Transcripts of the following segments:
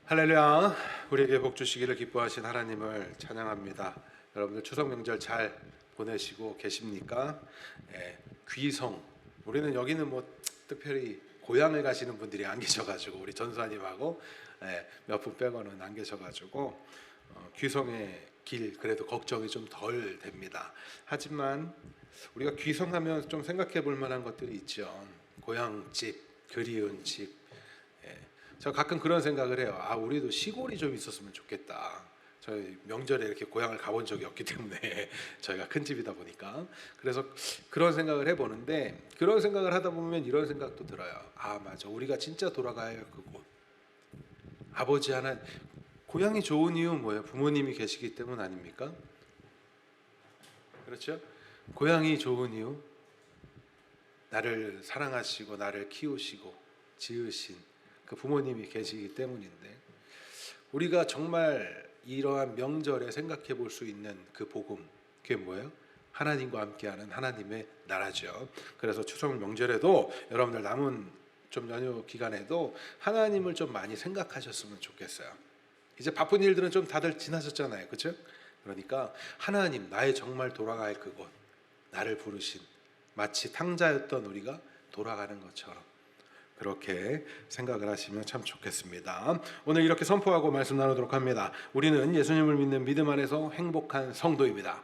할렐루야. 우리에게 복 주시기를 기뻐하신 하나님을 찬양합니다. 여러분들 추석 명절 잘 보내시고 계십니까? 귀성, 우리는 여기는 뭐 특별히 고향을 가시는 분들이 안 계셔가지고 우리 전사님하고 몇 분 빼고는 안 계셔가지고 귀성의 길 그래도 걱정이 좀 덜 됩니다. 하지만 우리가 귀성하면 좀 생각해 볼 만한 것들이 있죠. 고향집, 그리운 집. 저 가끔 그런 생각을 해요. 우리도 시골이 좀 있었으면 좋겠다. 저희 명절에 이렇게 고향을 가본 적이 없기 때문에 저희가 큰 집이다 보니까 그래서 그런 생각을 해보는데, 그런 생각을 하다 보면 이런 생각도 들어요. 맞아, 우리가 진짜 돌아가야 할 그곳. 아버지 하나, 고향이 좋은 이유 뭐예요? 부모님이 계시기 때문 아닙니까? 그렇죠? 고향이 좋은 이유, 나를 사랑하시고 나를 키우시고 지으신 그 부모님이 계시기 때문인데, 우리가 정말 이러한 명절에 생각해 볼 수 있는 그 복음, 그게 뭐예요? 하나님과 함께하는 하나님의 나라죠. 그래서 추석 명절에도 여러분들 남은 좀 연휴 기간에도 하나님을 좀 많이 생각하셨으면 좋겠어요. 이제 바쁜 일들은 좀 다들 지나셨잖아요, 그렇죠? 그러니까 하나님, 나의 정말 돌아갈 그곳, 나를 부르신, 마치 탕자였던 우리가 돌아가는 것처럼 그렇게 생각을 하시면 참 좋겠습니다. 오늘 이렇게 선포하고 말씀 나누도록 합니다. 우리는 예수님을 믿는 믿음 안에서 행복한 성도입니다.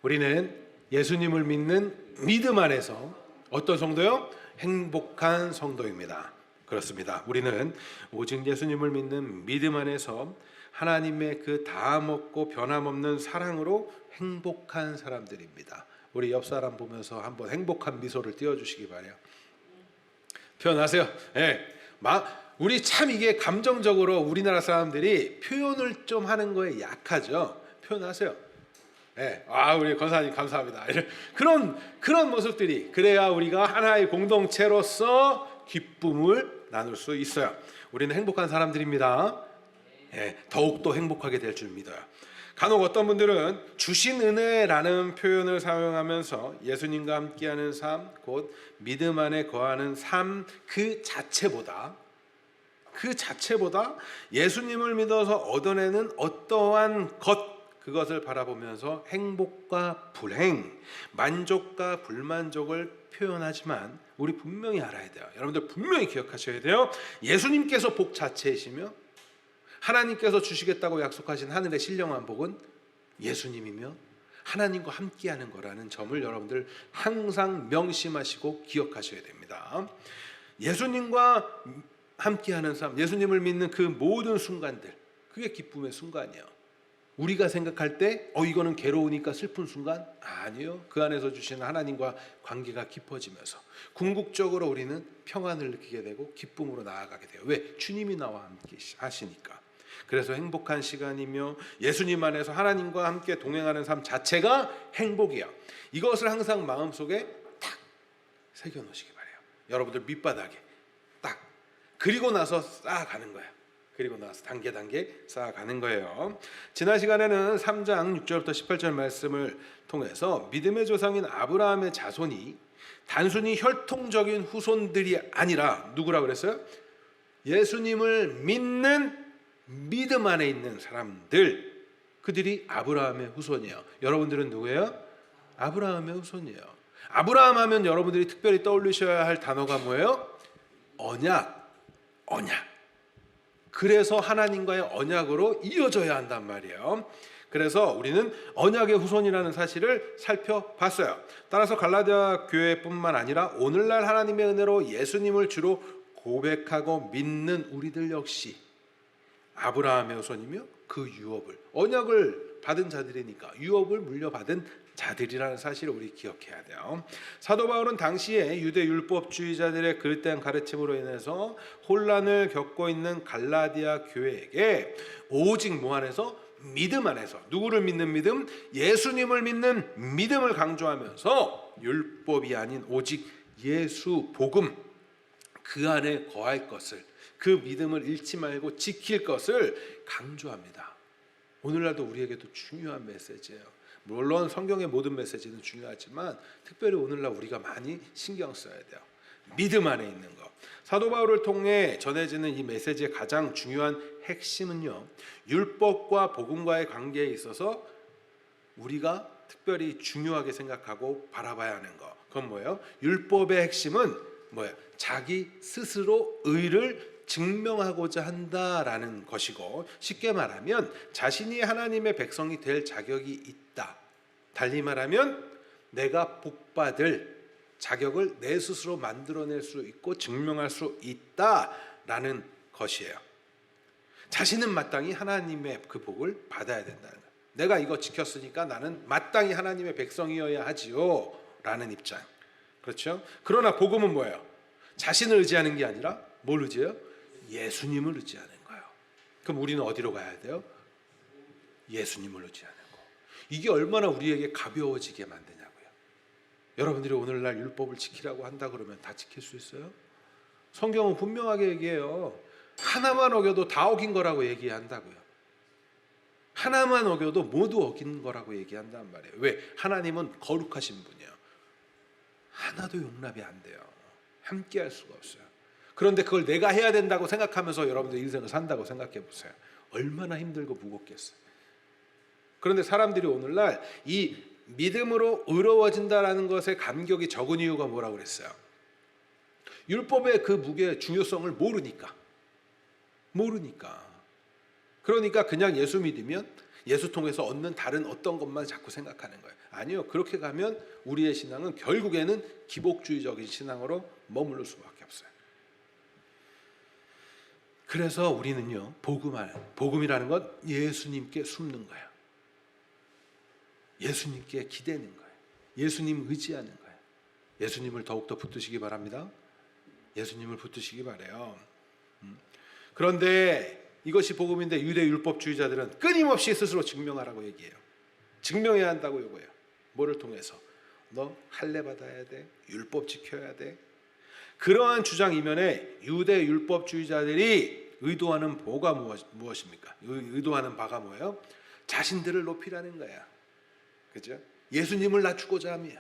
우리는 예수님을 믿는 믿음 안에서 어떤 성도요? 행복한 성도입니다. 그렇습니다. 우리는 오직 예수님을 믿는 믿음 안에서 하나님의 그 다함없고 변함없는 사랑으로 행복한 사람들입니다. 우리 옆 사람 보면서 한번 행복한 미소를 띄워주시기 바래요. 표현하세요. 우리 참 이게 감정적으로 우리나라 사람들이 표현을 좀 하는 거에 약하죠. 표현하세요. 우리 권사님 감사합니다. 그런 모습들이, 그래야 우리가 하나의 공동체로서 기쁨을 나눌 수 있어요. 우리는 행복한 사람들입니다. 더욱더 행복하게 될 줄 믿어요. 간혹 어떤 분들은 주신 은혜라는 표현을 사용하면서 예수님과 함께하는 삶, 곧 믿음 안에 거하는 삶 그 자체보다 예수님을 믿어서 얻어내는 어떠한 그것을 바라보면서 행복과 불행, 만족과 불만족을 표현하지만, 우리 분명히 알아야 돼요. 여러분들 분명히 기억하셔야 돼요. 예수님께서 복 자체이시며 하나님께서 주시겠다고 약속하신 하늘의 신령한 복은 예수님이며 하나님과 함께하는 거라는 점을 여러분들 항상 명심하시고 기억하셔야 됩니다. 예수님과 함께하는 삶, 예수님을 믿는 그 모든 순간들, 그게 기쁨의 순간이에요. 우리가 생각할 때 이거는 괴로우니까 슬픈 순간? 아니요. 그 안에서 주시는 하나님과 관계가 깊어지면서 궁극적으로 우리는 평안을 느끼게 되고 기쁨으로 나아가게 돼요. 왜? 주님이 나와 함께 하시니까. 그래서 행복한 시간이며 예수님 안에서 하나님과 함께 동행하는 삶 자체가 행복이야. 이것을 항상 마음속에 딱 새겨놓으시기 바래요. 여러분들 밑바닥에 딱. 그리고 나서 쌓아가는 거예요. 그리고 나서 단계 쌓아가는 거예요. 지난 시간에는 3장 6절부터 18절 말씀을 통해서 믿음의 조상인 아브라함의 자손이 단순히 혈통적인 후손들이 아니라 누구라고 그랬어요? 예수님을 믿는 믿음 안에 있는 사람들, 그들이 아브라함의 후손이에요. 여러분들은 누구예요? 아브라함의 후손이에요. 아브라함 하면 여러분들이 특별히 떠올리셔야 할 단어가 뭐예요? 언약. 그래서 하나님과의 언약으로 이어져야 한단 말이에요. 그래서 우리는 언약의 후손이라는 사실을 살펴봤어요. 따라서 갈라디아 교회뿐만 아니라 오늘날 하나님의 은혜로 예수님을 주로 고백하고 믿는 우리들 역시 아브라함의 후손이며 그 유업을, 언약을 받은 자들이니까 유업을 물려받은 자들이라는 사실을 우리 기억해야 돼요. 사도 바울은 당시에 유대 율법주의자들의 그릇된 가르침으로 인해서 혼란을 겪고 있는 갈라디아 교회에게 오직 뭐 안에서? 믿음 안에서. 누구를 믿는 믿음? 예수님을 믿는 믿음을 강조하면서 율법이 아닌 오직 예수 복음, 그 안에 거할 것을, 그 믿음을 잃지 말고 지킬 것을 강조합니다. 오늘날도 우리에게도 중요한 메시지예요. 물론 성경의 모든 메시지는 중요하지만 특별히 오늘날 우리가 많이 신경 써야 돼요. 믿음 안에 있는 것. 사도 바울을 통해 전해지는 이 메시지의 가장 중요한 핵심은요, 율법과 복음과의 관계에 있어서 우리가 특별히 중요하게 생각하고 바라봐야 하는 거. 그건 뭐예요? 율법의 핵심은 뭐예요? 자기 스스로 의를 증명하고자 한다라는 것이고, 쉽게 말하면 자신이 하나님의 백성이 될 자격이 있다. 달리 말하면 내가 복받을 자격을 내 스스로 만들어낼 수 있고 증명할 수 있다라는 것이에요. 자신은 마땅히 하나님의 그 복을 받아야 된다는 거예요. 내가 이거 지켰으니까 나는 마땅히 하나님의 백성이어야 하지요 라는 입장. 그렇죠? 그러나 복음은 뭐예요? 자신을 의지하는 게 아니라 뭘 의지해요? 예수님을 의지하는 거예요. 그럼 우리는 어디로 가야 돼요? 예수님을 의지하는 거. 이게 얼마나 우리에게 가벼워지게 만드냐고요. 여러분들이 오늘날 율법을 지키라고 한다 그러면 다 지킬 수 있어요? 성경은 분명하게 얘기해요. 하나만 어겨도 다 어긴 거라고 얘기한다고요. 하나만 어겨도 모두 어긴 거라고 얘기한단 말이에요. 왜? 하나님은 거룩하신 분이에요. 하나도 용납이 안 돼요. 함께 할 수가 없어요. 그런데 그걸 내가 해야 된다고 생각하면서 여러분들 인생을 산다고 생각해 보세요. 얼마나 힘들고 무겁겠어요. 그런데 사람들이 오늘날 이 믿음으로 의로워진다라는 것에 감격이 적은 이유가 뭐라고 그랬어요? 율법의 그 무게의 중요성을 모르니까. 그러니까 그냥 예수 믿으면 예수 통해서 얻는 다른 어떤 것만 자꾸 생각하는 거예요. 아니요. 그렇게 가면 우리의 신앙은 결국에는 기복주의적인 신앙으로 머무를 수밖에 없어요. 그래서 우리는요, 복음이라는 건 예수님께 숨는 거예요. 예수님께 기대는 거예요. 예수님 의지하는 거예요. 예수님을 더욱더 붙드시기 바랍니다. 예수님을 붙드시기 바라요. 그런데 이것이 복음인데 유대 율법주의자들은 끊임없이 스스로 증명하라고 얘기해요. 증명해야 한다고 요구해요. 뭐를 통해서? 너 할례 받아야 돼. 율법 지켜야 돼. 그러한 주장 이면에 유대 율법주의자들이 의도하는 바가 무엇입니까? 의도하는 바가 뭐예요? 자신들을 높이라는 거야. 그죠? 예수님을 낮추고자 함이에요.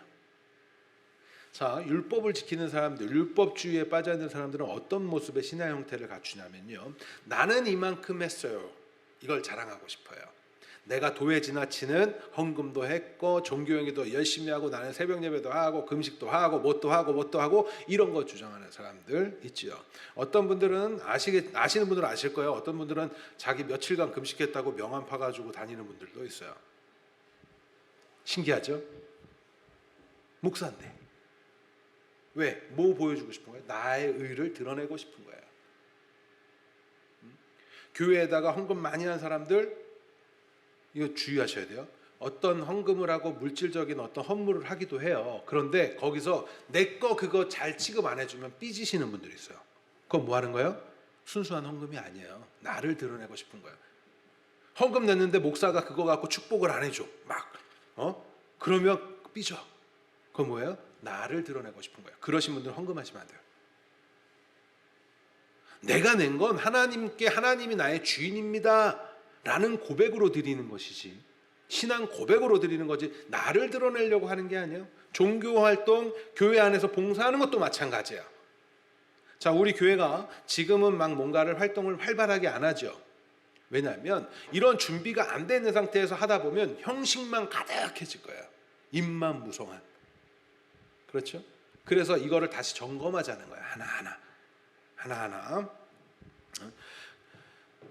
자, 율법을 지키는 사람들, 율법주의에 빠져 있는 사람들은 어떤 모습의 신앙 형태를 갖추냐면요, 나는 이만큼 했어요. 이걸 자랑하고 싶어요. 내가 도에 지나치는 헌금도 했고 종교행위도 열심히 하고 나는 새벽 예배도 하고 금식도 하고 뭣도 하고 이런 거 주장하는 사람들 있죠. 어떤 분들은 아시는 분들은 아실 거예요. 어떤 분들은 자기 며칠간 금식했다고 명함 파가지고 다니는 분들도 있어요. 신기하죠? 목사인데. 왜? 뭐 보여주고 싶은 거예요? 나의 의를 드러내고 싶은 거예요. 교회에다가 헌금 많이 한 사람들 이거 주의하셔야 돼요. 어떤 헌금을 하고 물질적인 어떤 헌물을 하기도 해요. 그런데 거기서 내 거 그거 잘 취급 안 해주면 삐지시는 분들이 있어요. 그건 뭐 하는 거예요? 순수한 헌금이 아니에요. 나를 드러내고 싶은 거예요. 헌금 냈는데 목사가 그거 갖고 축복을 안 해줘. 그러면 삐져. 그건 뭐예요? 나를 드러내고 싶은 거예요. 그러신 분들은 헌금하시면 안 돼요. 내가 낸 건 하나님께 하나님이 나의 주인입니다 라는 고백으로 드리는 것이지, 신앙 고백으로 드리는 거지 나를 드러내려고 하는 게 아니에요. 종교활동, 교회 안에서 봉사하는 것도 마찬가지야. 자, 우리 교회가 지금은 막 뭔가를 활동을 활발하게 안 하죠. 왜냐하면 이런 준비가 안 돼 있는 상태에서 하다 보면 형식만 가득해질 거예요. 입만 무성한. 그렇죠? 그래서 이거를 다시 점검하자는 거예요. 하나하나.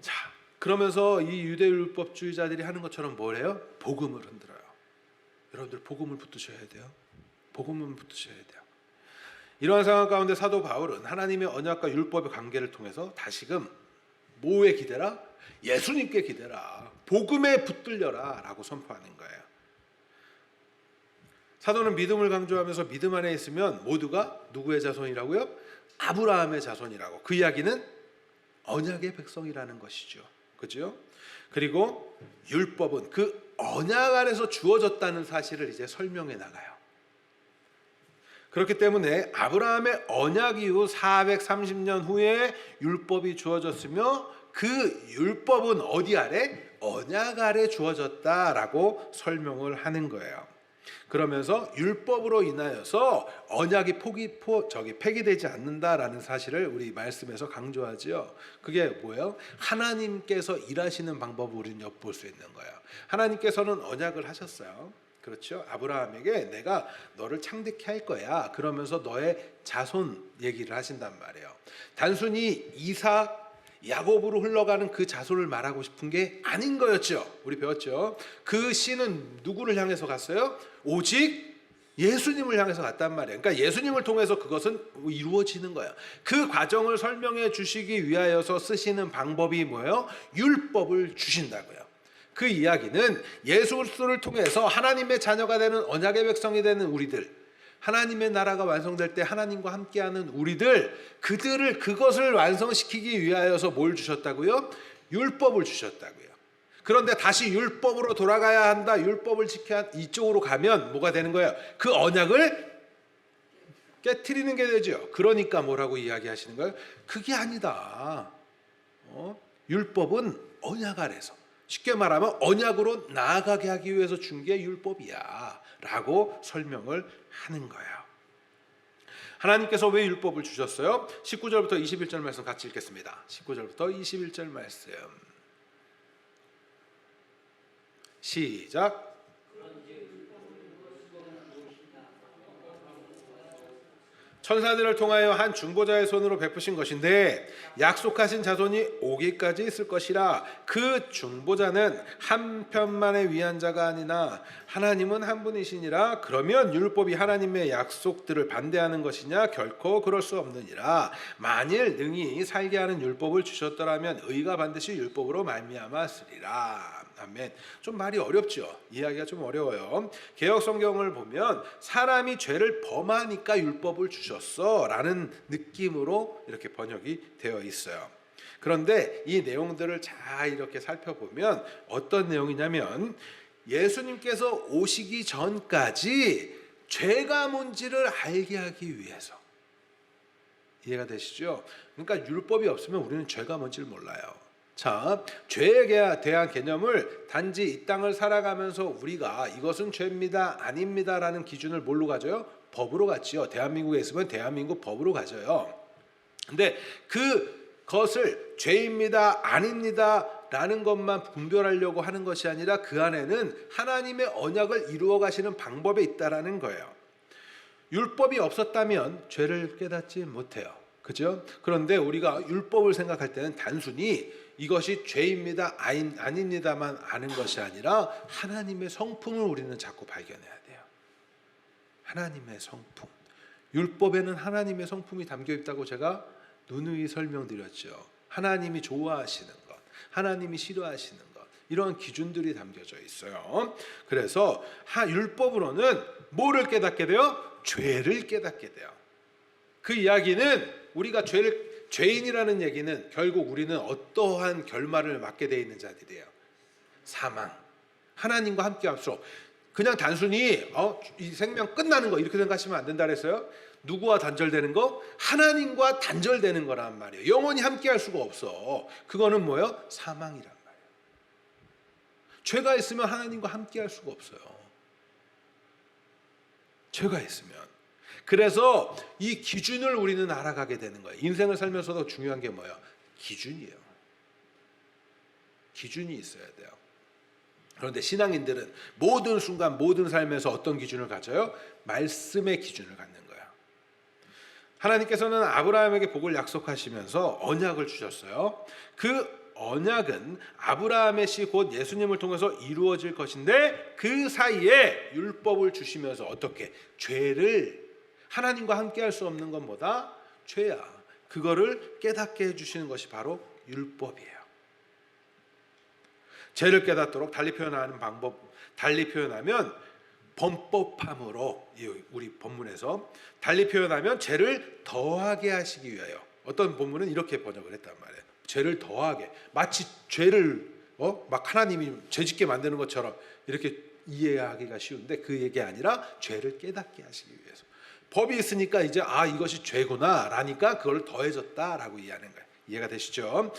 자, 그러면서 이 유대율법주의자들이 하는 것처럼 뭘 해요? 복음을 흔들어요. 여러분들 복음을 붙드셔야 돼요. 복음을 붙드셔야 돼요. 이러한 상황 가운데 사도 바울은 하나님의 언약과 율법의 관계를 통해서 다시금 뭐에 기대라? 예수님께 기대라. 복음에 붙들려라 라고 선포하는 거예요. 사도는 믿음을 강조하면서 믿음 안에 있으면 모두가 누구의 자손이라고요? 아브라함의 자손이라고. 그 이야기는 언약의 백성이라는 것이죠. 그죠? 그리고 율법은 그 언약 안에서 주어졌다는 사실을 이제 설명해 나가요. 그렇기 때문에 아브라함의 언약 이후 430년 후에 율법이 주어졌으며 그 율법은 어디 아래? 언약 아래 주어졌다라고 설명을 하는 거예요. 그러면서 율법으로 인하여서 언약이 폐기되지 않는다라는 사실을 우리 말씀에서 강조하지요. 그게 뭐예요? 하나님께서 일하시는 방법을 우리는 엿볼 수 있는 거예요. 하나님께서는 언약을 하셨어요. 그렇죠? 아브라함에게 내가 너를 창대케 할 거야. 그러면서 너의 자손 얘기를 하신단 말이에요. 단순히 이삭, 야곱으로 흘러가는 그 자손을 말하고 싶은 게 아닌 거였죠. 우리 배웠죠. 그 씨는 누구를 향해서 갔어요? 오직 예수님을 향해서 갔단 말이에요. 그러니까 예수님을 통해서 그것은 이루어지는 거예요. 그 과정을 설명해 주시기 위하여서 쓰시는 방법이 뭐예요? 율법을 주신다고요. 그 이야기는 예수 그리스도를 통해서 하나님의 자녀가 되는 언약의 백성이 되는 우리들, 하나님의 나라가 완성될 때 하나님과 함께하는 우리들, 그것을 완성시키기 위하여서 뭘 주셨다고요? 율법을 주셨다고요. 그런데 다시 율법으로 돌아가야 한다, 율법을 지켜야 이쪽으로 가면 뭐가 되는 거예요? 그 언약을 깨트리는 게 되죠. 그러니까 뭐라고 이야기하시는 거예요? 그게 아니다. 율법은 언약 아래서, 쉽게 말하면 언약으로 나아가게 하기 위해서 준 게 율법이야 라고 설명을 하는 거예요. 하나님께서 왜 율법을 주셨어요? 19절부터 21절 말씀 같이 읽겠습니다. 19절부터 21절 말씀 시작. 천사들을 통하여 한 중보자의 손으로 베푸신 것인데 약속하신 자손이 오기까지 있을 것이라. 그 중보자는 한 편만에 위한 자가 아니나 하나님은 한 분이시니라. 그러면 율법이 하나님의 약속들을 반대하는 것이냐? 결코 그럴 수 없느니라. 만일 능히 살게 하는 율법을 주셨더라면 의가 반드시 율법으로 말미암았으리라. 아멘. 좀 말이 어렵죠. 이야기가 좀 어려워요. 개역 성경을 보면 사람이 죄를 범하니까 율법을 주셨어 라는 느낌으로 이렇게 번역이 되어 있어요. 그런데 이 내용들을 잘 이렇게 살펴보면 어떤 내용이냐면 예수님께서 오시기 전까지 죄가 뭔지를 알게 하기 위해서. 이해가 되시죠? 그러니까 율법이 없으면 우리는 죄가 뭔지를 몰라요. 자, 죄에 대한 개념을 단지 이 땅을 살아가면서 우리가 이것은 죄입니다, 아닙니다 라는 기준을 뭘로 가져요? 법으로 가지요. 대한민국에 있으면 대한민국 법으로 가져요. 근데 그것을 죄입니다, 아닙니다 라는 것만 분별하려고 하는 것이 아니라 그 안에는 하나님의 언약을 이루어 가시는 방법이 있다라는 거예요. 율법이 없었다면 죄를 깨닫지 못해요. 그죠? 그런데 우리가 율법을 생각할 때는 단순히 이것이 죄입니다, 아닙니다만 아는 것이 아니라 하나님의 성품을 우리는 자꾸 발견해야 돼요. 하나님의 성품. 율법에는 하나님의 성품이 담겨 있다고 제가 누누이 설명드렸죠. 하나님이 좋아하시는 것, 하나님이 싫어하시는 것, 이런 기준들이 담겨져 있어요. 그래서 율법으로는 뭐를 깨닫게 돼요? 죄를 깨닫게 돼요. 그 이야기는 우리가 죄인이라는 얘기는 결국 우리는 어떠한 결말을 맞게 되어 있는 자들이에요. 사망. 하나님과 함께 할수록 그냥 단순히 이 생명 끝나는 거 이렇게 생각하시면 안 된다 그랬어요. 누구와 단절되는 거? 하나님과 단절되는 거란 말이에요. 영원히 함께 할 수가 없어. 그거는 뭐예요? 사망이란 말이에요. 죄가 있으면 하나님과 함께 할 수가 없어요. 죄가 있으면. 그래서 이 기준을 우리는 알아가게 되는 거예요. 인생을 살면서도 중요한 게 뭐예요? 기준이에요. 기준이 있어야 돼요. 그런데 신앙인들은 모든 순간 모든 삶에서 어떤 기준을 가져요? 말씀의 기준을 갖는 거예요. 하나님께서는 아브라함에게 복을 약속하시면서 언약을 주셨어요. 그 언약은 아브라함의 씨 곧 예수님을 통해서 이루어질 것인데 그 사이에 율법을 주시면서 어떻게? 죄를 하나님과 함께 할 수 없는 것보다 죄야. 그거를 깨닫게 해주시는 것이 바로 율법이에요. 죄를 깨닫도록 달리 표현하는 방법, 달리 표현하면 범법함으로, 우리 본문에서 달리 표현하면 죄를 더하게 하시기 위하여. 어떤 본문은 이렇게 번역을 했단 말이에요. 죄를 더하게, 마치 죄를 막 하나님이 죄짓게 만드는 것처럼 이렇게 이해하기가 쉬운데 그 얘기 아니라 죄를 깨닫게 하시기 위해서. 법이 있으니까 이제 이것이 죄구나 라니까 그걸 더해졌다라고 이해하는 거예요. 이해가 되시죠?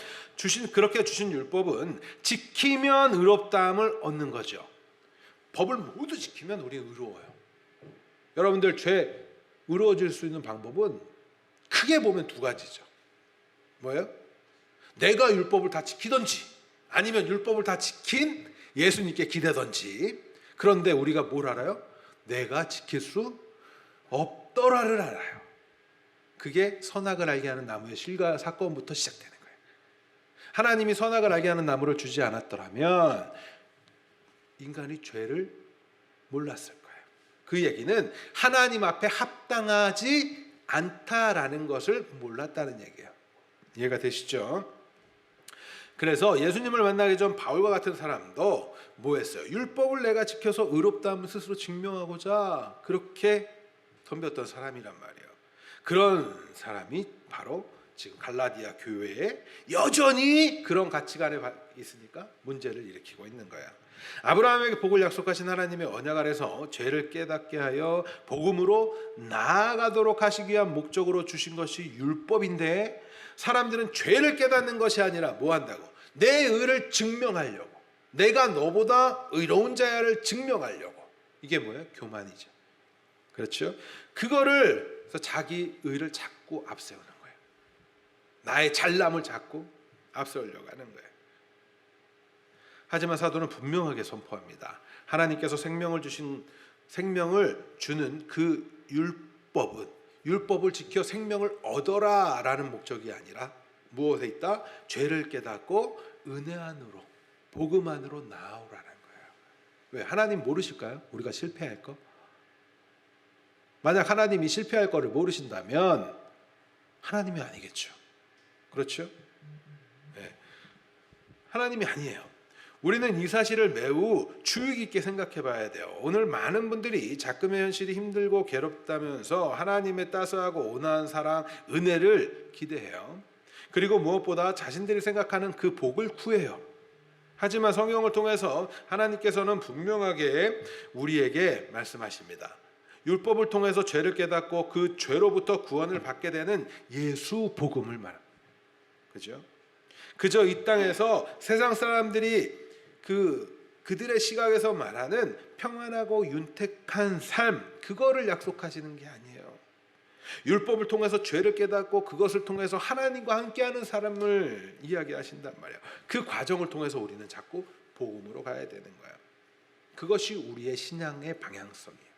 그렇게 주신 율법은 지키면 의롭다함을 얻는 거죠. 법을 모두 지키면 우리는 의로워요. 여러분들 죄 의로워질 수 있는 방법은 크게 보면 두 가지죠. 뭐예요? 내가 율법을 다 지키든지 아니면 율법을 다 지킨 예수님께 기대든지. 그런데 우리가 뭘 알아요? 내가 지킬 수 없더라를 알아요. 그게 선악을 알게 하는 나무의 실과 사건부터 시작되는 거예요. 하나님이 선악을 알게 하는 나무를 주지 않았더라면 인간이 죄를 몰랐을 거예요. 그 얘기는 하나님 앞에 합당하지 않다라는 것을 몰랐다는 얘기예요. 이해가 되시죠? 그래서 예수님을 만나기 전 바울과 같은 사람도 뭐 했어요? 율법을 내가 지켜서 의롭다함을 스스로 증명하고자 그렇게 덤볐던 사람이란 말이에요. 그런 사람이 바로 지금 갈라디아 교회에 여전히 그런 가치관에 있으니까 문제를 일으키고 있는 거야. 아브라함에게 복을 약속하신 하나님의 언약 아래서 죄를 깨닫게 하여 복음으로 나아가도록 하시기 위한 목적으로 주신 것이 율법인데, 사람들은 죄를 깨닫는 것이 아니라 뭐 한다고? 내 의를 증명하려고, 내가 너보다 의로운 자야를 증명하려고. 이게 뭐예요? 교만이죠. 그렇죠? 그거를 그래서 자기 의를 자꾸 앞세우는 거예요. 나의 잘남을 자꾸 앞세우려고 하는 거예요. 하지만 사도는 분명하게 선포합니다. 하나님께서 생명을 주는 그 율법을 지켜 생명을 얻어라라는 목적이 아니라 무엇에 있다? 죄를 깨닫고 은혜 안으로, 복음 안으로 나오라는 거예요. 왜? 하나님 모르실까요? 우리가 실패할 거? 만약 하나님이 실패할 거를 모르신다면 하나님이 아니겠죠. 그렇죠? 네. 하나님이 아니에요. 우리는 이 사실을 매우 주의 깊게 생각해 봐야 돼요. 오늘 많은 분들이 작금의 현실이 힘들고 괴롭다면서 하나님의 따스하고 온화한 사랑, 은혜를 기대해요. 그리고 무엇보다 자신들이 생각하는 그 복을 구해요. 하지만 성경을 통해서 하나님께서는 분명하게 우리에게 말씀하십니다. 율법을 통해서 죄를 깨닫고 그 죄로부터 구원을 받게 되는 예수 복음을 말합니다. 그죠? 그저 이 땅에서 세상 사람들이 그들의 시각에서 말하는 평안하고 윤택한 삶, 그거를 약속하시는 게 아니에요. 율법을 통해서 죄를 깨닫고 그것을 통해서 하나님과 함께하는 사람을 이야기하신단 말이에요. 그 과정을 통해서 우리는 자꾸 복음으로 가야 되는 거예요. 그것이 우리의 신앙의 방향성이에요.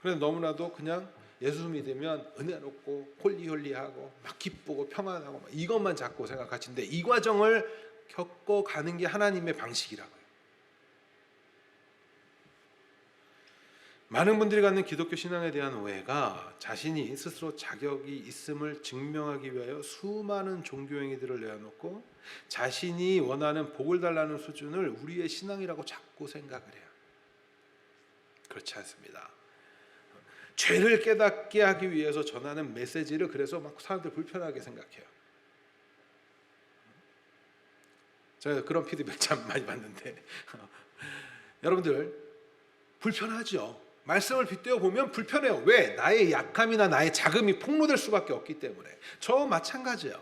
그래서 너무나도 그냥 예수 믿으면 은혜롭고 홀리홀리하고 막 기쁘고 평안하고 막 이것만 자꾸 생각하시는데, 이 과정을 겪어가는 게 하나님의 방식이라고요. 많은 분들이 갖는 기독교 신앙에 대한 오해가 자신이 스스로 자격이 있음을 증명하기 위하여 수많은 종교 행위들을 내어놓고 자신이 원하는 복을 달라는 수준을 우리의 신앙이라고 자꾸 생각을 해요. 그렇지 않습니다. 죄를 깨닫게 하기 위해서 전하는 메시지를 그래서 막 사람들 불편하게 생각해요. 제가 그런 피드백 참 많이 받는데 여러분들 불편하죠. 말씀을 빗대어 보면 불편해요. 왜? 나의 약함이나 나의 자금이 폭로될 수밖에 없기 때문에. 저 마찬가지예요.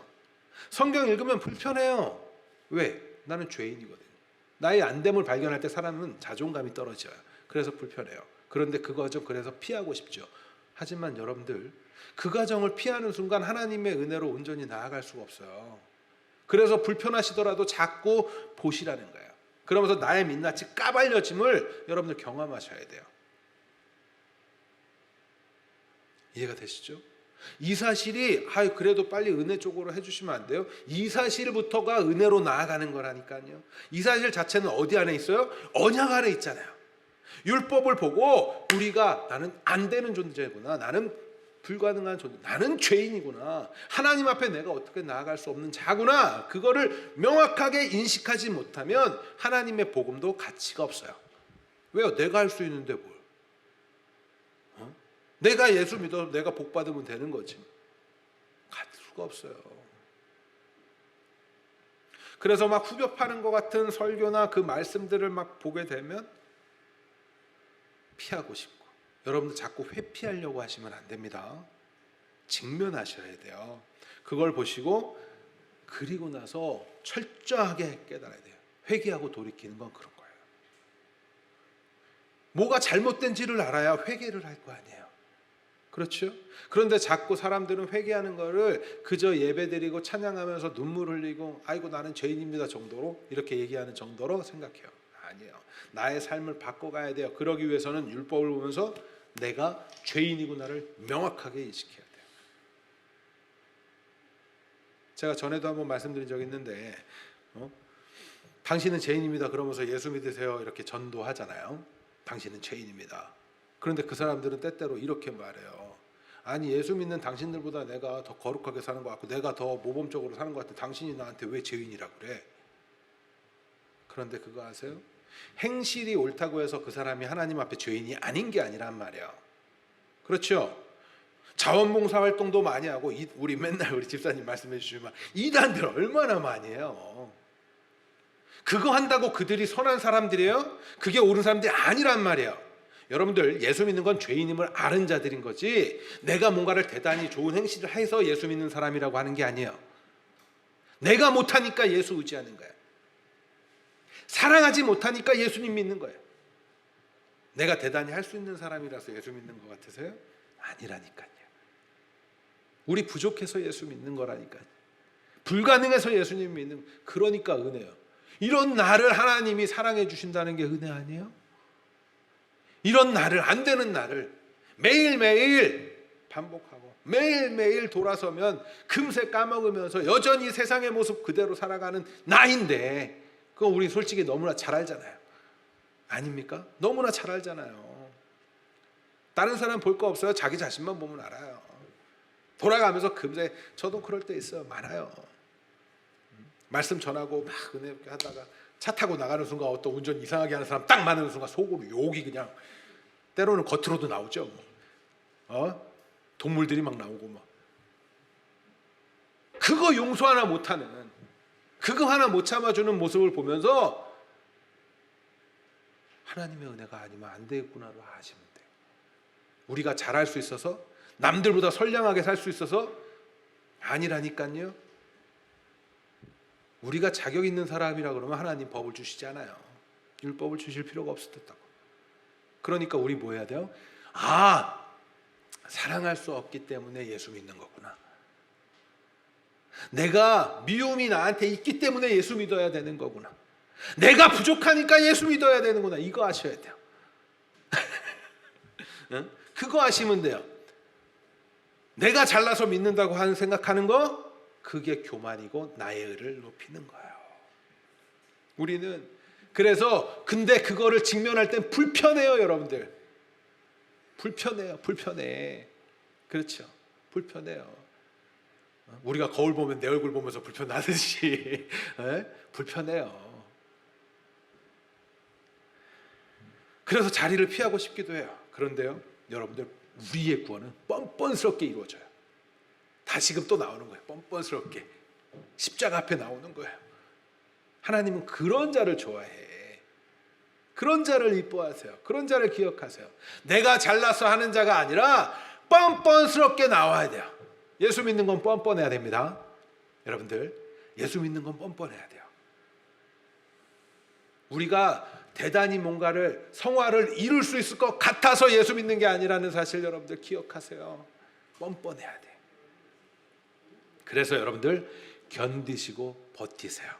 성경 읽으면 불편해요. 왜? 나는 죄인이거든요. 나의 안됨을 발견할 때 사람은 자존감이 떨어져요. 그래서 불편해요. 그런데 그 과정 그래서 피하고 싶죠. 하지만 여러분들 그 과정을 피하는 순간 하나님의 은혜로 온전히 나아갈 수가 없어요. 그래서 불편하시더라도 자꾸 보시라는 거예요. 그러면서 나의 민낯이 까발려짐을 여러분들 경험하셔야 돼요. 이해가 되시죠? 이 사실이 그래도 빨리 은혜 쪽으로 해주시면 안 돼요? 이 사실부터가 은혜로 나아가는 거라니까요. 이 사실 자체는 어디 안에 있어요? 언약 안에 있잖아요. 율법을 보고 우리가 나는 안 되는 존재구나, 나는 불가능한 존재, 나는 죄인이구나, 하나님 앞에 내가 어떻게 나아갈 수 없는 자구나, 그거를 명확하게 인식하지 못하면 하나님의 복음도 가치가 없어요. 왜요? 내가 할 수 있는데 뭘? 내가 예수 믿어 내가 복 받으면 되는 거지. 갈 수가 없어요. 그래서 막 후벼 파는 것 같은 설교나 그 말씀들을 막 보게 되면 피하고 싶고, 여러분들 자꾸 회피하려고 하시면 안 됩니다. 직면하셔야 돼요. 그걸 보시고 그리고 나서 철저하게 깨달아야 돼요. 회개하고 돌이키는 건 그런 거예요. 뭐가 잘못된지를 알아야 회개를 할 거 아니에요. 그렇죠? 그런데 자꾸 사람들은 회개하는 거를 그저 예배드리고 찬양하면서 눈물 흘리고 아이고 나는 죄인입니다 정도로 이렇게 얘기하는 정도로 생각해요. 아니에요. 나의 삶을 바꿔가야 돼요. 그러기 위해서는 율법을 보면서 내가 죄인이구나를 명확하게 인식해야 돼요. 제가 전에도 한번 말씀드린 적이 있는데 당신은 죄인입니다 그러면서 예수 믿으세요 이렇게 전도하잖아요. 당신은 죄인입니다. 그런데 그 사람들은 때때로 이렇게 말해요. 아니 예수 믿는 당신들보다 내가 더 거룩하게 사는 것 같고 내가 더 모범적으로 사는 것 같은데 당신이 나한테 왜 죄인이라고 그래? 그런데 그거 아세요? 행실이 옳다고 해서 그 사람이 하나님 앞에 죄인이 아닌 게 아니란 말이야. 그렇죠? 자원봉사 활동도 많이 하고 우리 맨날 우리 집사님 말씀해 주시지만 이단들 얼마나 많이 해요. 그거 한다고 그들이 선한 사람들이에요? 그게 옳은 사람들이 아니란 말이에요. 여러분들 예수 믿는 건 죄인임을 아는 자들인 거지 내가 뭔가를 대단히 좋은 행실을 해서 예수 믿는 사람이라고 하는 게 아니에요. 내가 못하니까 예수 의지하는 거예요. 사랑하지 못하니까 예수님 믿는 거예요. 내가 대단히 할 수 있는 사람이라서 예수 믿는 것 같으세요? 아니라니까요. 우리 부족해서 예수 믿는 거라니까요. 불가능해서 예수님 믿는 그러니까 은혜요. 이런 나를 하나님이 사랑해 주신다는 게 은혜 아니에요? 이런 나를 안 되는 나를 매일매일 반복하고 매일매일 돌아서면 금세 까먹으면서 여전히 세상의 모습 그대로 살아가는 나인데 그거 우리 솔직히 너무나 잘 알잖아요. 아닙니까? 너무나 잘 알잖아요. 다른 사람 볼 거 없어요. 자기 자신만 보면 알아요. 돌아가면서 금세 저도 그럴 때 있어요. 많아요. 말씀 전하고 막 은혜 하다가 차 타고 나가는 순간 어떤 운전 이상하게 하는 사람 딱 만나는 순간 속으로 욕이 그냥 때로는 겉으로도 나오죠. 동물들이 막 나오고 막 그거 용서 하나 못하는 그거 하나 못 참아주는 모습을 보면서 하나님의 은혜가 아니면 안 되겠구나를 아시면 돼요. 우리가 잘할 수 있어서 남들보다 선량하게 살 수 있어서 아니라니까요. 우리가 자격 있는 사람이라 그러면 하나님 법을 주시지 않아요. 율법을 주실 필요가 없었다고. 그러니까 우리 뭐 해야 돼요? 사랑할 수 없기 때문에 예수 믿는 거구나. 내가 미움이 나한테 있기 때문에 예수 믿어야 되는 거구나. 내가 부족하니까 예수 믿어야 되는구나. 이거 아셔야 돼요. 응? 그거 아시면 돼요. 내가 잘나서 믿는다고 생각하는 거 그게 교만이고 나의 의를 높이는 거예요. 우리는 그래서 근데 그거를 직면할 땐 불편해요, 여러분들. 불편해. 그렇죠. 불편해요. 우리가 거울 보면 내 얼굴 보면서 불편하듯이 불편해요. 그래서 자리를 피하고 싶기도 해요. 그런데요, 여러분들 우리의 구원은 뻔뻔스럽게 이루어져요. 다시금 또 나오는 거예요. 뻔뻔스럽게 십자가 앞에 나오는 거예요. 하나님은 그런 자를 좋아해. 그런 자를 이뻐하세요. 그런 자를 기억하세요. 내가 잘나서 하는 자가 아니라 뻔뻔스럽게 나와야 돼요. 예수 믿는 건 뻔뻔해야 됩니다. 여러분들 예수 믿는 건 뻔뻔해야 돼요. 우리가 대단히 뭔가를 성화를 이룰 수 있을 것 같아서 예수 믿는 게 아니라는 사실 여러분들 기억하세요. 뻔뻔해야 돼요. 그래서 여러분들 견디시고 버티세요.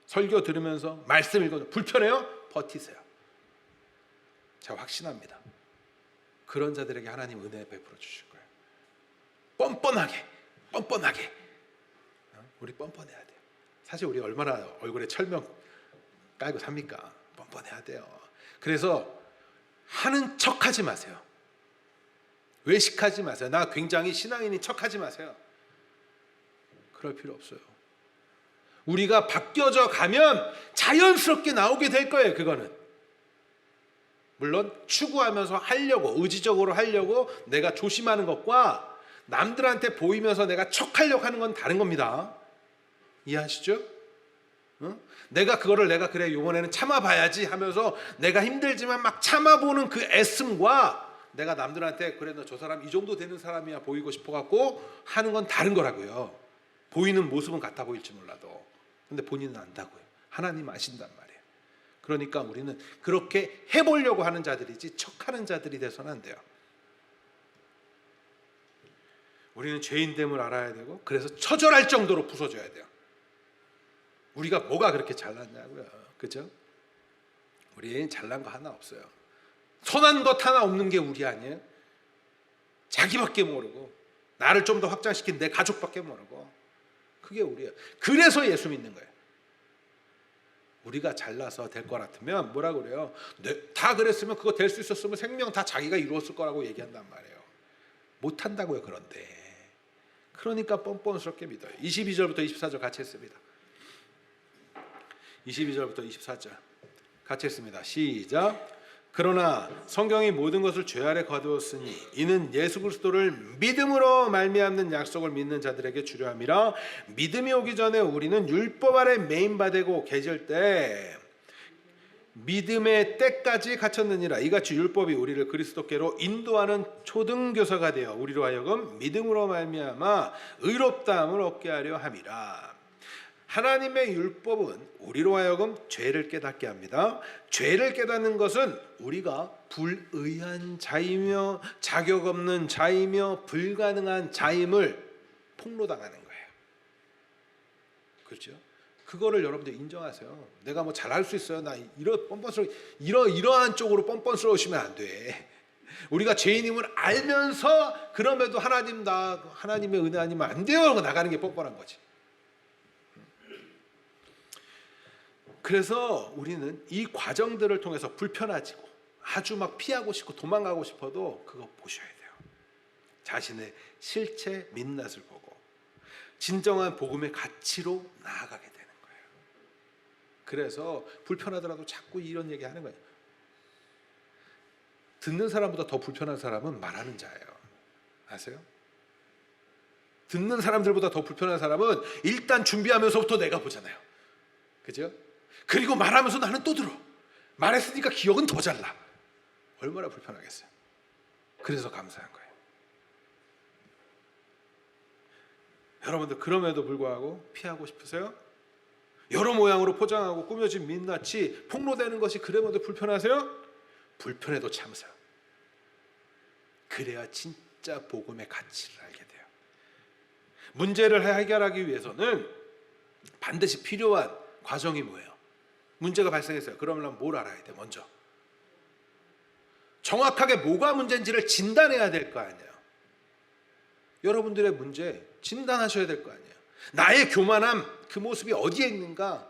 설교 들으면서 말씀 읽어서 불편해요? 버티세요. 제가 확신합니다. 그런 자들에게 하나님 은혜 베풀어 주실 거예요. 뻔뻔하게 우리 뻔뻔해야 돼요. 사실 우리 얼마나 얼굴에 철명 깔고 삽니까? 뻔뻔해야 돼요. 그래서 하는 척하지 마세요. 외식하지 마세요. 나 굉장히 신앙인인 척하지 마세요. 그럴 필요 없어요. 우리가 바뀌어져 가면 자연스럽게 나오게 될 거예요. 그거는 물론 추구하면서 하려고 의지적으로 하려고 내가 조심하는 것과 남들한테 보이면서 내가 척하려고 하는 건 다른 겁니다. 이해하시죠? 내가 그거를 그래 이번에는 참아봐야지 하면서 내가 힘들지만 막 참아보는 그 애씀과 내가 남들한테 그래 너 저 사람 이 정도 되는 사람이야 보이고 싶어갖고 하는 건 다른 거라고요. 보이는 모습은 같아 보일지 몰라도 근데 본인은 안다고요. 하나님 아신단 말이에요. 그러니까 우리는 그렇게 해보려고 하는 자들이지 척하는 자들이 돼서는 안 돼요. 우리는 죄인됨을 알아야 되고, 그래서 처절할 정도로 부서져야 돼요. 우리가 뭐가 그렇게 잘났냐고요. 그죠? 우리 잘난 거 하나 없어요. 선한 것 하나 없는 게 우리 아니에요? 자기밖에 모르고, 나를 좀 더 확장시킨 내 가족밖에 모르고, 그게 우리예요. 그래서 예수 믿는 거예요. 우리가 잘나서 될 것 같으면 뭐라 그래요? 다 그랬으면, 그거 될 수 있었으면 생명 다 자기가 이루었을 거라고 얘기한단 말이에요. 못한다고요. 그런데 그러니까 뻔뻔스럽게 믿어요. 22절부터 24절 같이 했습니다. 22절부터 24절 같이 했습니다. 시작. 그러나 성경이 모든 것을 죄 아래 거두었으니 이는 예수 그리스도를 믿음으로 말미암는 약속을 믿는 자들에게 주려 함이라. 믿음이 오기 전에 우리는 율법 아래 매인받고 계실 때 믿음의 때까지 갇혔느니라. 이같이 율법이 우리를 그리스도께로 인도하는 초등교사가 되어 우리로 하여금 믿음으로 말미암아 의롭다함을 얻게 하려 함이라. 하나님의 율법은 우리로 하여금 죄를 깨닫게 합니다. 죄를 깨닫는 것은 우리가 불의한 자이며 자격 없는 자이며 불가능한 자임을 폭로당하는 거예요. 그렇죠? 그거를 여러분들 인정하세요. 내가 뭐 잘할 수 있어요. 나 이러한 쪽으로 뻔뻔스러우시면 안 돼. 우리가 죄인임을 알면서 그럼에도 하나님의 은혜 아니면 안 돼요 하고 나가는 게 뻔뻔한 거지. 그래서 우리는 이 과정들을 통해서 불편해지고 아주 막 피하고 싶고 도망가고 싶어도 그거 보셔야 돼요. 자신의 실체 민낯을 보고 진정한 복음의 가치로 나아가게 되는 거예요. 그래서 불편하더라도 자꾸 이런 얘기 하는 거예요. 듣는 사람보다 더 불편한 사람은 말하는 자예요. 아세요? 듣는 사람들보다 더 불편한 사람은 일단 준비하면서부터 내가 보잖아요. 그죠? 그리고 말하면서 나는 또 들어. 말했으니까 기억은 더 잘 나. 얼마나 불편하겠어요. 그래서 감사한 거예요. 여러분들 그럼에도 불구하고 피하고 싶으세요? 여러 모양으로 포장하고 꾸며진 민낯이 폭로되는 것이 그래도 불편하세요? 불편해도 참으세요. 그래야 진짜 복음의 가치를 알게 돼요. 문제를 해결하기 위해서는 반드시 필요한 과정이 뭐예요? 문제가 발생했어요. 그러면 뭘 알아야 돼? 먼저 정확하게 뭐가 문제인지를 진단해야 될 거 아니에요. 여러분들의 문제 진단하셔야 될 거 아니에요. 나의 교만함 그 모습이 어디에 있는가?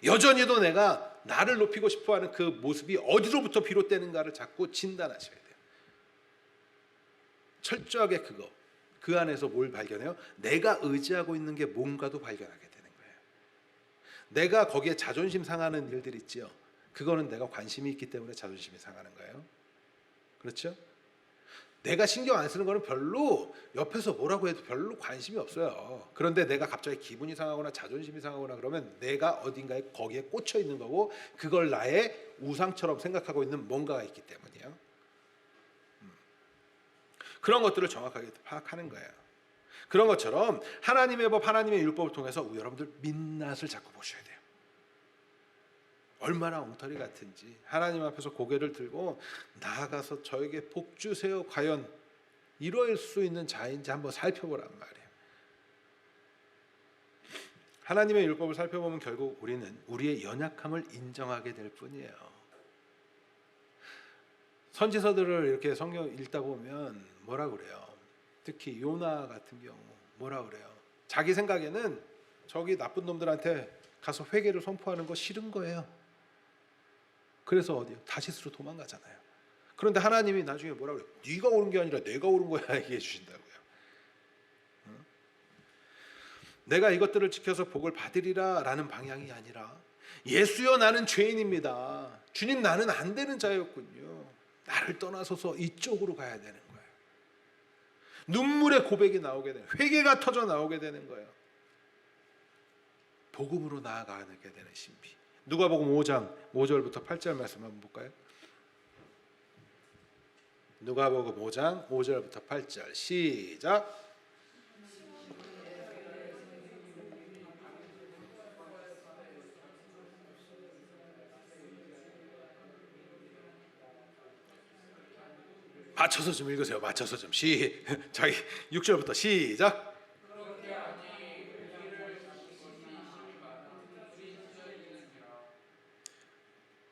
여전히도 내가 나를 높이고 싶어하는 그 모습이 어디로부터 비롯되는가를 자꾸 진단하셔야 돼요. 철저하게 그 안에서 뭘 발견해요? 내가 의지하고 있는 게 뭔가도 발견하게 되는 거예요. 내가 거기에 자존심 상하는 일들 있지요. 그거는 내가 관심이 있기 때문에 자존심이 상하는 거예요. 그렇죠? 내가 신경 안 쓰는 거는 별로 옆에서 뭐라고 해도 별로 관심이 없어요. 그런데 내가 갑자기 기분이 상하거나 자존심이 상하거나 그러면 내가 어딘가에 거기에 꽂혀 있는 거고 그걸 나의 우상처럼 생각하고 있는 뭔가가 있기 때문이에요. 그런 것들을 정확하게 파악하는 거예요. 그런 것처럼 하나님의 법, 하나님의 율법을 통해서 여러분들 민낯을 자꾸 보셔야 돼요. 얼마나 엉터리 같은지 하나님 앞에서 고개를 들고 나아가서 저에게 복 주세요. 과연 이럴 수 있는 자인지 한번 살펴보란 말이에요. 하나님의 율법을 살펴보면 결국 우리는 우리의 연약함을 인정하게 될 뿐이에요. 선지서들을 이렇게 성경 읽다 보면 뭐라 그래요? 특히 요나 같은 경우 뭐라 그래요? 자기 생각에는 저기 나쁜 놈들한테 가서 회개를 선포하는 거 싫은 거예요. 그래서 어디요? 다시스로 도망가잖아요. 그런데 하나님이 나중에 뭐라 그래요? 네가 옳은 게 아니라 내가 옳은 거야 얘기해 주신다고요. 내가 이것들을 지켜서 복을 받으리라 라는 방향이 아니라 예수여 나는 죄인입니다. 주님 나는 안 되는 자였군요. 나를 떠나서서 이쪽으로 가야 되는 거예요. 눈물의 고백이 나오게 되는, 회개가 터져 나오게 되는 거예요. 복음으로 나아가게 되는 신비. 누가복음 5장 5절부터 8절 말씀 한번 볼까요? 누가복음 5장 5절부터 8절 시작. 맞춰서 좀 읽으세요. 맞춰서 좀 자기 6절부터 시작.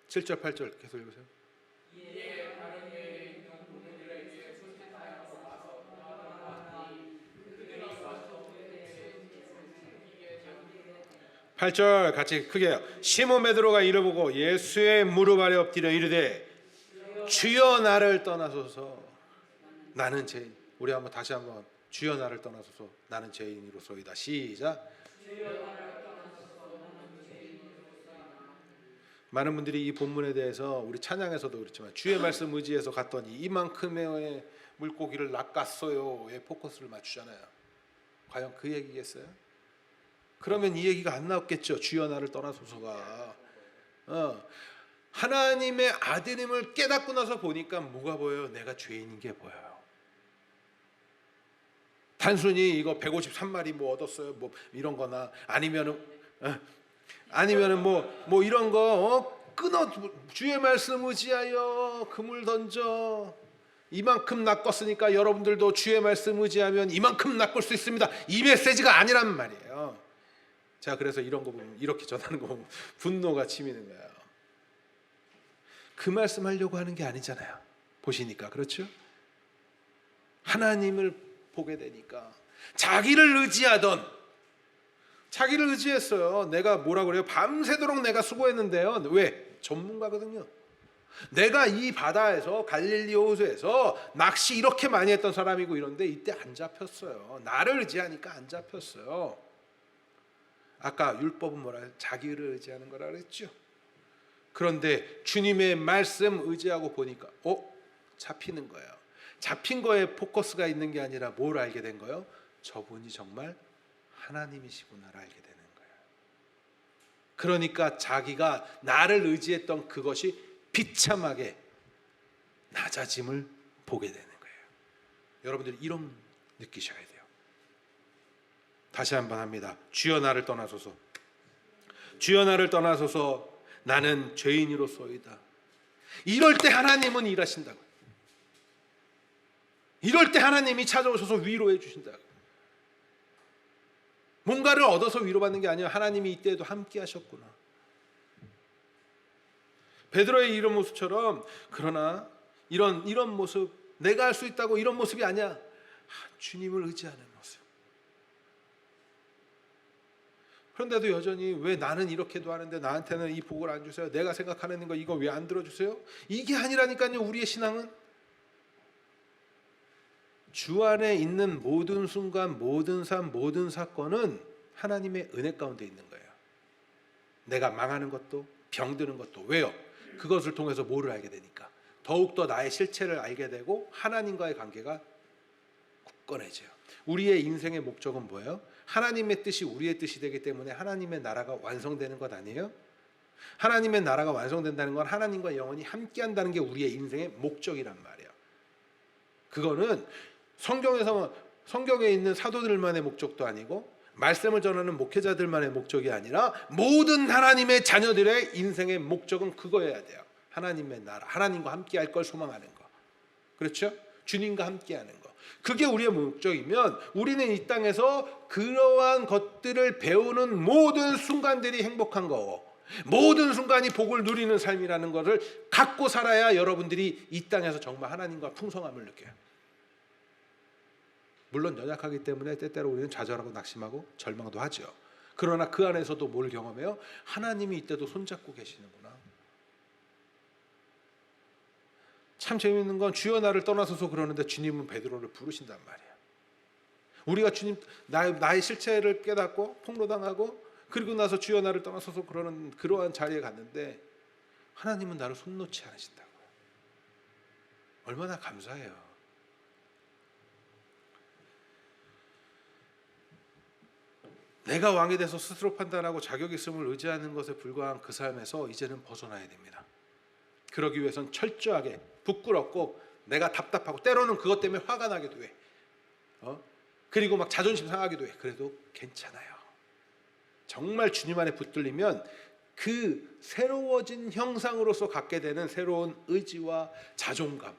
7절 8절 계속 읽으세요. 팔절 같이 크게 해요. 시몬 베드로가 이를 보고 예수의 무릎 아래 엎드려 이르되 주여 나를 떠나소서 나는 죄인. 우리 한번 다시 한번 주여 나를 떠나소서 나는 죄인이로소이다. 시작. 많은 분들이 이 본문에 대해서 우리 찬양에서도 그렇지만 주의 말씀 의지해서 갔더니 이만큼의 물고기를 낚았어요에 포커스를 맞추잖아요. 과연 그 얘기겠어요? 그러면 이 얘기가 안 나왔겠죠. 주여 나를 떠나소서가. 하나님의 아들임을 깨닫고 나서 보니까 뭐가 보여요? 내가 죄인인 게 보여요. 단순히 이거 153마리 뭐 얻었어요 뭐 이런 거나 아니면은 뭐 이런 거 끊어 주의 말씀 의지하여 그물 던져 이만큼 낚았으니까 여러분들도 주의 말씀 의지하면 이만큼 낚을 수 있습니다. 이 메시지가 아니란 말이에요. 자, 그래서 이런 거 보면 이렇게 전하는 거 보면 분노가 치미는 거예요. 그 말씀 하려고 하는 게 아니잖아요. 보시니까 그렇죠? 하나님을 보게 되니까 자기를 의지했어요. 내가 뭐라 그래요? 밤새도록 내가 수고했는데요. 왜? 전문가거든요. 내가 이 바다에서 갈릴리 호수에서 낚시 이렇게 많이 했던 사람이고 이런데 이때 안 잡혔어요. 나를 의지하니까 안 잡혔어요. 아까 율법은 뭐라 해요? 자기를 의지하는 거라 그랬죠. 그런데 주님의 말씀 의지하고 보니까 잡히는 거예요. 잡힌 거에 포커스가 있는 게 아니라 뭘 알게 된 거예요? 저분이 정말 하나님이시구나를 알게 되는 거예요. 그러니까 자기가 나를 의지했던 그것이 비참하게 낮아짐을 보게 되는 거예요. 여러분들이 이런 느끼셔야 돼요. 다시 한번 합니다. 주여 나를 떠나소서. 주여 나를 떠나소서 나는 죄인이로소이다. 이럴 때 하나님은 일하신다고. 이럴 때 하나님이 찾아오셔서 위로해 주신다고. 뭔가를 얻어서 위로받는 게 아니라 하나님이 이때에도 함께 하셨구나. 베드로의 이런 모습처럼 그러나 이런 모습 내가 할 수 있다고 이런 모습이 아니야. 주님을 의지하는 모습. 그런데도 여전히 왜 나는 이렇게도 하는데 나한테는 이 복을 안 주세요? 내가 생각하는 거 이거 왜 안 들어주세요? 이게 아니라니까요. 우리의 신앙은 주 안에 있는 모든 순간, 모든 삶, 모든 사건은 하나님의 은혜 가운데 있는 거예요. 내가 망하는 것도 병드는 것도. 왜요? 그것을 통해서 뭐를 알게 되니까 더욱더 나의 실체를 알게 되고 하나님과의 관계가 굳건해져요. 우리의 인생의 목적은 뭐예요? 하나님의 뜻이 우리의 뜻이 되기 때문에 하나님의 나라가 완성되는 것 아니에요? 하나님의 나라가 완성된다는 건 하나님과 영원히 함께한다는 게 우리의 인생의 목적이란 말이에요. 그거는 성경에 있는 사도들만의 목적도 아니고 말씀을 전하는 목회자들만의 목적이 아니라 모든 하나님의 자녀들의 인생의 목적은 그거여야 돼요. 하나님의 나라, 하나님과 함께할 걸 소망하는 거. 그렇죠? 주님과 함께하는 거. 그게 우리의 목적이면 우리는 이 땅에서 그러한 것들을 배우는 모든 순간들이 행복한 거고 모든 순간이 복을 누리는 삶이라는 것을 갖고 살아야 여러분들이 이 땅에서 정말 하나님과 풍성함을 느껴요. 물론 연약하기 때문에 때때로 우리는 좌절하고 낙심하고 절망도 하죠. 그러나 그 안에서도 뭘 경험해요? 하나님이 이때도 손잡고 계시는구나. 참 재미있는 건 주여 나를 떠나소서 그러는데 주님은 베드로를 부르신단 말이에요. 우리가 주님 나의 실체를 깨닫고 폭로당하고 그리고 나서 주여 나를 떠나소서 그러는 그러한 자리에 갔는데 하나님은 나를 손 놓지 않으신다고요. 얼마나 감사해요. 내가 왕이 돼서 스스로 판단하고 자격 있음을 의지하는 것에 불과한 그 삶에서 이제는 벗어나야 됩니다. 그러기 위해선 철저하게 부끄럽고 내가 답답하고 때로는 그것 때문에 화가 나기도 해. 그리고 막 자존심 상하기도 해. 그래도 괜찮아요. 정말 주님 안에 붙들리면 그 새로워진 형상으로서 갖게 되는 새로운 의지와 자존감,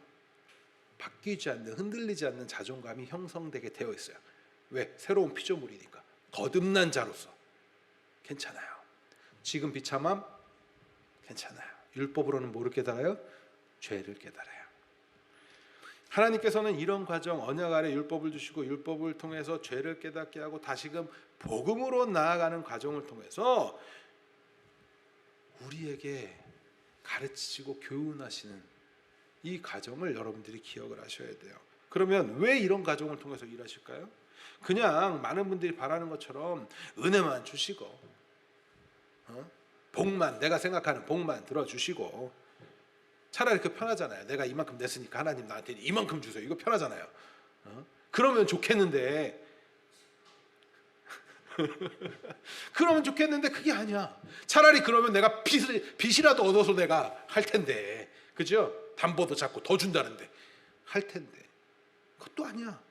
바뀌지 않는, 흔들리지 않는 자존감이 형성되게 되어 있어요. 왜? 새로운 피조물이니까. 거듭난 자로서 괜찮아요. 지금 비참함 괜찮아요. 율법으로는 뭐를 깨달아요? 죄를 깨달아요. 하나님께서는 이런 과정, 언약 아래 율법을 주시고 율법을 통해서 죄를 깨닫게 하고 다시금 복음으로 나아가는 과정을 통해서 우리에게 가르치시고 교훈하시는 이 과정을 여러분들이 기억을 하셔야 돼요. 그러면 왜 이런 과정을 통해서 일하실까요? 그냥 많은 분들이 바라는 것처럼 은혜만 주시고 복만, 내가 생각하는 복만 들어주시고, 차라리 그 편하잖아요. 내가 이만큼 냈으니까 하나님 나한테 이만큼 주세요. 이거 편하잖아요. 그러면 좋겠는데 그러면 좋겠는데 그게 아니야. 차라리 그러면 내가 빚이라도 얻어서 내가 할 텐데, 그죠? 담보도 잡고 더 준다는데 할 텐데 그것도 아니야.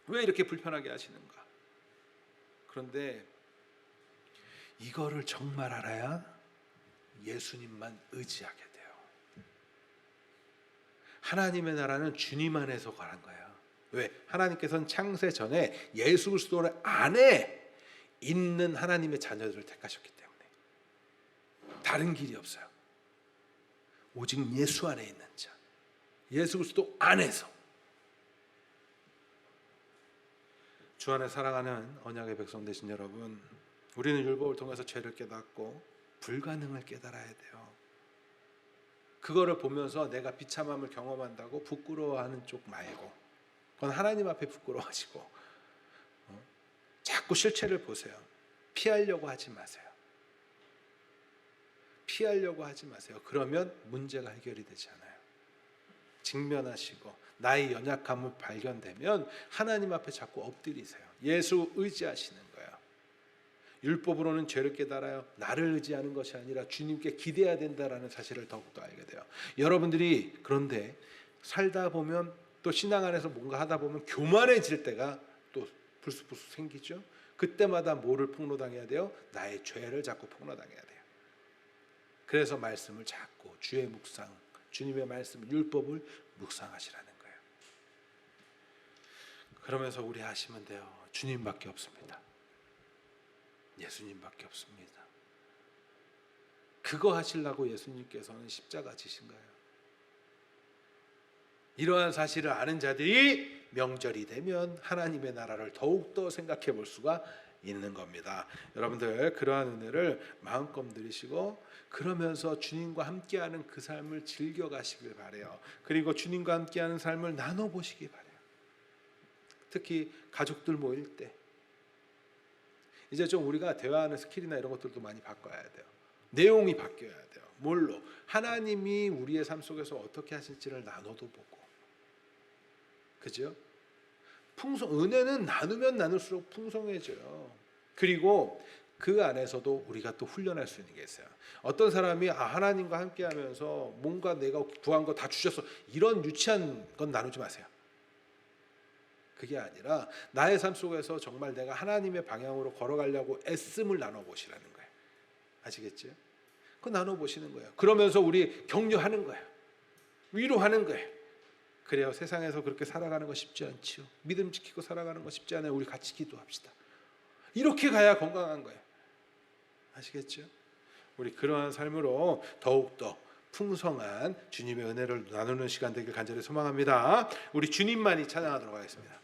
왜 이렇게 불편하게 하시는가? 그런데 이거를 정말 알아야 예수님만 의지하게 돼요. 하나님의 나라는 주님 안에서 관한 거예요. 왜? 하나님께서는 창세 전에 예수 그리스도 안에 있는 하나님의 자녀들을 택하셨기 때문에 다른 길이 없어요. 오직 예수 안에 있는 자, 예수 그리스도 안에서. 주 안에 사랑하는 언약의 백성 되신 여러분, 우리는 율법을 통해서 죄를 깨닫고 불가능을 깨달아야 돼요. 그거를 보면서 내가 비참함을 경험한다고 부끄러워하는 쪽 말고, 그건 하나님 앞에 부끄러워하시고 자꾸 실체를 보세요. 피하려고 하지 마세요. 피하려고 하지 마세요. 그러면 문제가 해결이 되지 않아요. 직면하시고 나의 연약함을 발견되면 하나님 앞에 자꾸 엎드리세요. 예수 의지하시는 거예요. 율법으로는 죄를 깨달아요. 나를 의지하는 것이 아니라 주님께 기대야 된다라는 사실을 더욱더 알게 돼요. 여러분들이 그런데 살다 보면 또 신앙 안에서 뭔가 하다 보면 교만해질 때가 또 불쑥불쑥 생기죠. 그때마다 뭐를 폭로당해야 돼요? 나의 죄를 자꾸 폭로당해야 돼요. 그래서 말씀을 자꾸 주의 묵상, 주님의 말씀, 율법을 묵상하시라는 거예요. 그러면서 우리 하시면 돼요. 주님밖에 없습니다. 예수님밖에 없습니다. 그거 하시려고 예수님께서는 십자가 지신 거예요. 이러한 사실을 아는 자들이 명절이 되면 하나님의 나라를 더욱더 생각해 볼 수가 있는 겁니다. 여러분들 그러한 은혜를 마음껏 누리시고 그러면서 주님과 함께하는 그 삶을 즐겨가시길 바라요. 그리고 주님과 함께하는 삶을 나눠보시기 바라요. 특히 가족들 모일 때 이제 좀 우리가 대화하는 스킬이나 이런 것들도 많이 바꿔야 돼요. 내용이 바뀌어야 돼요. 뭘로? 하나님이 우리의 삶 속에서 어떻게 하실지를 나눠도 보고, 그죠? 은혜는 나누면 나눌수록 풍성해져요. 그리고 그 안에서도 우리가 또 훈련할 수 있는 게 있어요. 어떤 사람이 하나님과 함께하면서 뭔가 내가 구한 거 다 주셨어, 이런 유치한 건 나누지 마세요. 그게 아니라 나의 삶 속에서 정말 내가 하나님의 방향으로 걸어가려고 애씀을 나눠보시라는 거예요. 아시겠죠? 그거 나눠보시는 거예요. 그러면서 우리 격려하는 거예요. 위로하는 거예요. 그래요. 세상에서 그렇게 살아가는 거 쉽지 않지요. 믿음 지키고 살아가는 거 쉽지 않아요. 우리 같이 기도합시다. 이렇게 가야 건강한 거예요. 아시겠죠? 우리 그러한 삶으로 더욱더 풍성한 주님의 은혜를 나누는 시간 되길 간절히 소망합니다. 우리 주님만이 찬양하도록 하겠습니다.